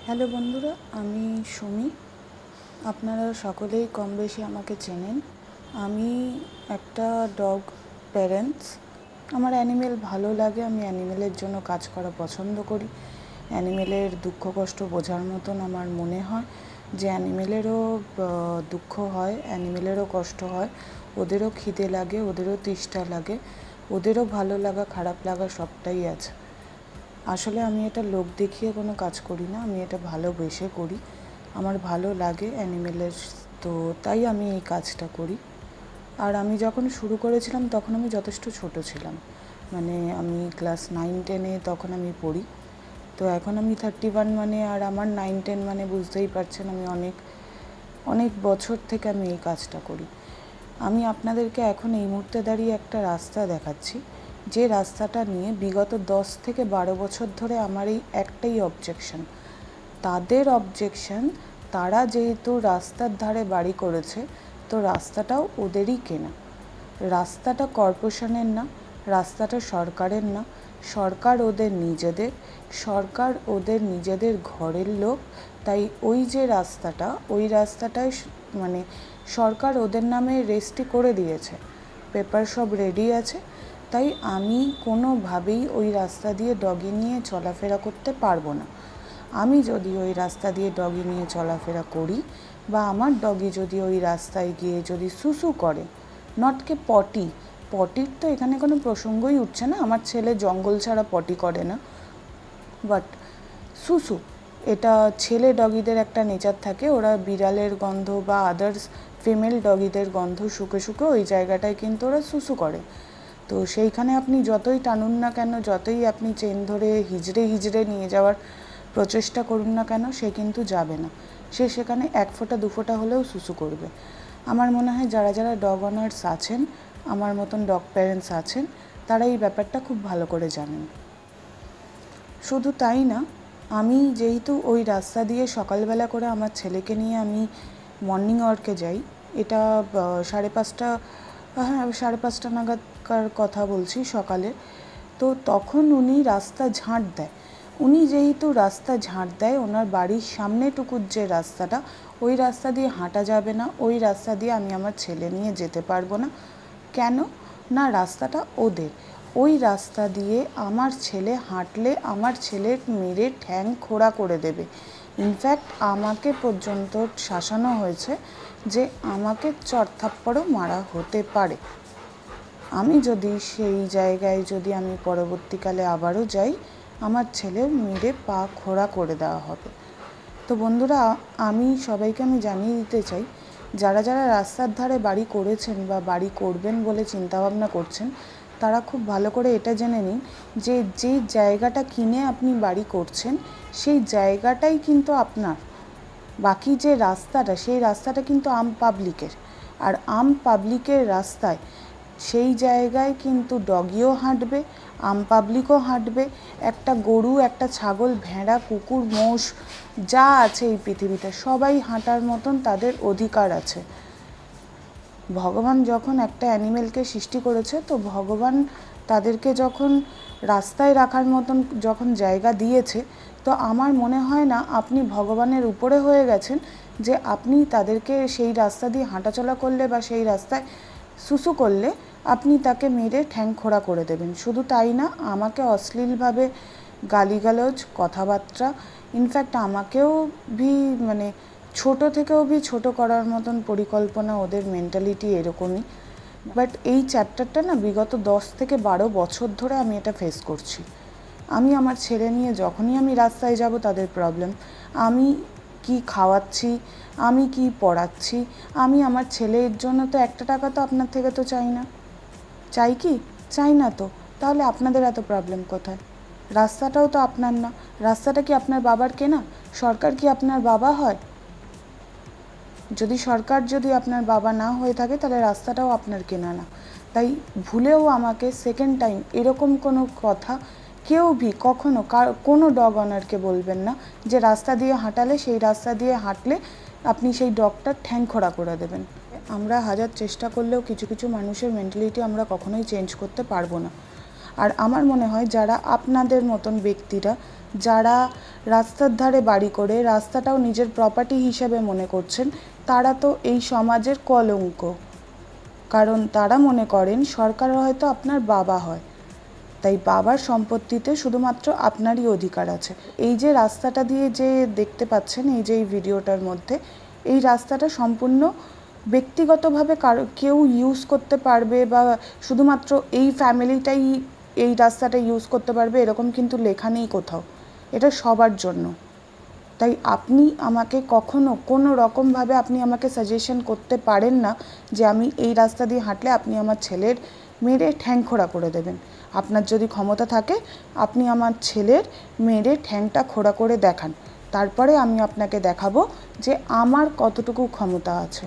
Hello বন্ধুরা, আমি সুমি। আপনারা সকলেই কম বেশি আমাকে চেনেন। আমি একটা ডগ প্যারেন্টস। আমার অ্যানিমেল ভালো লাগে, আমি অ্যানিমেলের জন্য কাজ করা পছন্দ করি। অ্যানিমেলের দুঃখ কষ্ট বোঝার মতন আমার মনে হয় যে অ্যানিমেলেরও দুঃখ হয়, অ্যানিমেলেরও কষ্ট হয়, ওদেরও খিদে লাগে, ওদেরও তৃষ্ণা লাগে, ওদেরও ভালো লাগা খারাপ লাগা সবটাই আছে। আসলে আমি এটা লোক দেখিয়ে কোনো কাজ করি না, আমি এটা ভালোবেসে করি। আমার ভালো লাগে অ্যানিমেলের, তো তাই আমি এই কাজটা করি। আর আমি যখন শুরু করেছিলাম তখন আমি যথেষ্ট ছোট ছিলাম, মানে আমি ক্লাস 9-10-এ তখন আমি পড়ি। তো এখন আমি 31, মানে আর আমার 9-10 মানে বুঝতেই পারছেন আমি অনেক অনেক বছর থেকে আমি এই কাজটা করি। আমি আপনাদেরকে এখন এই মুহূর্তে দাঁড়িয়ে একটা রাস্তা দেখাচ্ছি, যে রাস্তাটা নিয়ে বিগত 10 থেকে 12 বছর ধরে আমার এই একটাই অবজেকশন। তাদের অবজেকশন, তারা যেহেতু রাস্তার ধারে বাড়ি করেছে, তো রাস্তাটাও ওদেরই কেনা। রাস্তাটা কর্পোরেশনের না, রাস্তাটা সরকারের না, সরকার ওদের নিজেদের, সরকার ওদের নিজেদের ঘরের লোক। তাই ওই যে রাস্তাটা, ওই রাস্তাটায় মানে সরকার ওদের নামে রেজিস্ট্রি করে দিয়েছে, পেপার সব রেডি আছে। তাই আমি কোনোভাবেই ওই রাস্তা দিয়ে ডগি নিয়ে চলাফেরা করতে পারবো না। আমি যদি ওই রাস্তা দিয়ে ডগি নিয়ে চলাফেরা করি, বা আমার ডগি যদি ওই রাস্তায় গিয়ে যদি সুসু করে, নটকে পটির তো এখানে কোনো প্রসঙ্গই উঠছে না, আমার ছেলে জঙ্গল ছাড়া পটি করে না, বাট সুসু, এটা ছেলে ডগিদের একটা নেচার থাকে, ওরা বিড়ালের গন্ধ বা আদার্স ফিমেল ডগিদের গন্ধ শুকে শুকে ওই জায়গাটায় কিন্তু ওরা সুসু করে। তো সেইখানে আপনি যতই টানুন না কেন, যতই আপনি চেন ধরে হিজড়ে নিয়ে যাওয়ার প্রচেষ্টা করুন না কেন, সে কিন্তু যাবে না। সে সেখানে 1 ফোঁটা 2 ফোঁটা হলেও সুসু করবে। আমার মনে হয় যারা যারা ডগ অনার্স আছেন, আমার মতন ডগ প্যারেন্টস আছেন, তারা এই ব্যাপারটা খুব ভালো করে জানেন। শুধু তাই না, আমি যেহেতু ওই রাস্তা দিয়ে সকালবেলা করে আমার ছেলেকে নিয়ে আমি মর্নিং ওয়ার্কে যাই, এটা 5:30, হ্যাঁ 5:30 নাগাদকার কথা বলছি, সকালে। তো তখন উনি রাস্তা ঝাঁট দেয়। উনি যেহেতু রাস্তা ঝাঁট দেয়, ওনার বাড়ির সামনেটুকুর যে রাস্তাটা, ওই রাস্তা দিয়ে হাঁটা যাবে না, ওই রাস্তা দিয়ে আমি আমার ছেলে নিয়ে যেতে পারবো না। কেন না, রাস্তাটা ওদের। ওই রাস্তা দিয়ে আমার ছেলে হাঁটলে আমার ছেলের মেরে ঠ্যাং খোঁড়া করে দেবে। ইনফ্যাক্ট আমাকে পর্যন্ত শাসানো হয়েছে যে আমাকে চড়থাপ্পড়ও মারা হতে পারে। আমি যদি সেই জায়গায় যদি আমি পরবর্তীকালে আবারও যাই, আমার ছেলের মেরে পা খোঁড়া করে দেওয়া হবে। তো বন্ধুরা, আমি সবাইকে জানিয়ে দিতে চাই, যারা যারা রাস্তার ধারে বাড়ি করেছেন বা বাড়ি করবেন বলে চিন্তাভাবনা করছেন, তারা খুব ভালো করে এটা জেনে নিন যে যে জায়গাটা কিনে আপনি বাড়ি করছেন, সেই জায়গাটাই কিন্তু আপনার। বাকি যে রাস্তাটা, সেই রাস্তাটা কিন্তু আম পাবলিকের। আর আম পাবলিকের রাস্তায় সেই জায়গায় কিন্তু ডগিও হাঁটবে, আম পাবলিকও হাঁটবে। একটা গরু, একটা ছাগল, ভেড়া, কুকুর, মোষ যা আছে এই পৃথিবীতে, সবাই হাঁটার মতন তাদের অধিকার আছে। ভগবান যখন একটা অ্যানিমেলকে সৃষ্টি করেছে, তো ভগবান তাদেরকে যখন রাস্তায় রাখার মতন যখন জায়গা দিয়েছে, তো আমার মনে হয় না আপনি ভগবানের উপরে হয়ে গেছেন যে আপনি তাদেরকে সেই রাস্তা দিয়ে হাঁটাচলা করলে বা সেই রাস্তায় সুসু করলে আপনি তাকে মেরে ঠ্যাং খোঁড়া করে দেবেন। শুধু তাই না, আমাকে অশ্লীলভাবে গালিগালাজ কথাবার্তা, ইনফ্যাক্ট আমাকেও মানে ছোটো থেকেও ছোটো করার মতন পরিকল্পনা, ওদের মেন্টালিটি এরকমই। বাট এই চ্যাপ্টারটা না বিগত 10 থেকে 12 বছর ধরে আমি এটা ফেস করছি। আমি আমার ছেলে নিয়ে যখনই আমি রাস্তায় যাব, তাদের প্রবলেম। আমি কি খাওয়াচ্ছি, আমি কি পড়াচ্ছি, আমি আমার ছেলের জন্য তো 1 টাকা তো আপনার থেকে তো চাই না। চাই কি? চাই না তো। তাহলে আপনাদের এত প্রবলেম কোথায়? রাস্তাটাও তো আপনার না। রাস্তাটা কি আপনার বাবার কেনা? সরকার কি আপনার বাবা হয়? যদি সরকার যদি আপনার বাবা না হয়ে থাকে, তাহলে রাস্তাটাও আপনার কেনা না। তাই ভুলেও আমাকে সেকেন্ড টাইম এরকম কোনো কথা কেউ কখনো কোনো ডগ অনারকে বলবেন না যে রাস্তা দিয়ে হাঁটালে, সেই রাস্তা দিয়ে হাঁটলে আপনি সেই ডগটার ঠ্যাং খোঁড়া করে দেবেন। আমরা হাজার চেষ্টা করলেও কিছু কিছু মানুষের মেন্টালিটি আমরা কখনোই চেঞ্জ করতে পারবো না। আর আমার মনে হয় যারা আপনাদের মতন ব্যক্তিরা যারা রাস্তার ধারে বাড়ি করে রাস্তাটাও নিজের প্রপার্টি হিসেবে মনে করছেন, তারা তো এই সমাজের কলঙ্ক। কারণ তারা মনে করেন সরকার হয়তো আপনার বাবা হয়, তাই বাবার সম্পত্তিতে শুধুমাত্র আপনারই অধিকার আছে। এই যে রাস্তাটা দিয়ে যে দেখতে পাচ্ছেন, এই যে এই ভিডিওটার মধ্যে, এই রাস্তাটা সম্পূর্ণ ব্যক্তিগতভাবে কেউ ইউজ করতে পারবে বা শুধুমাত্র এই ফ্যামিলিটাই এই রাস্তাটা ইউজ করতে পারবে এরকম কিন্তু লেখা নেই কোথাও। এটা সবার জন্য। তাই আপনি আমাকে কখনো কোনো রকমভাবে আপনি আমাকে সাজেশন করতে পারেন না যে আমি এই রাস্তা দিয়ে হাঁটলে আপনি আমার ছেলের মেরে ঠ্যাং-খোড়া করে দেবেন। আপনার যদি ক্ষমতা থাকে আপনি আমার ছেলের মেরে ঠ্যাংটা খোড়া করে দেখান, তারপরে আমি আপনাকে দেখাবো যে আমার কতটুকু ক্ষমতা আছে।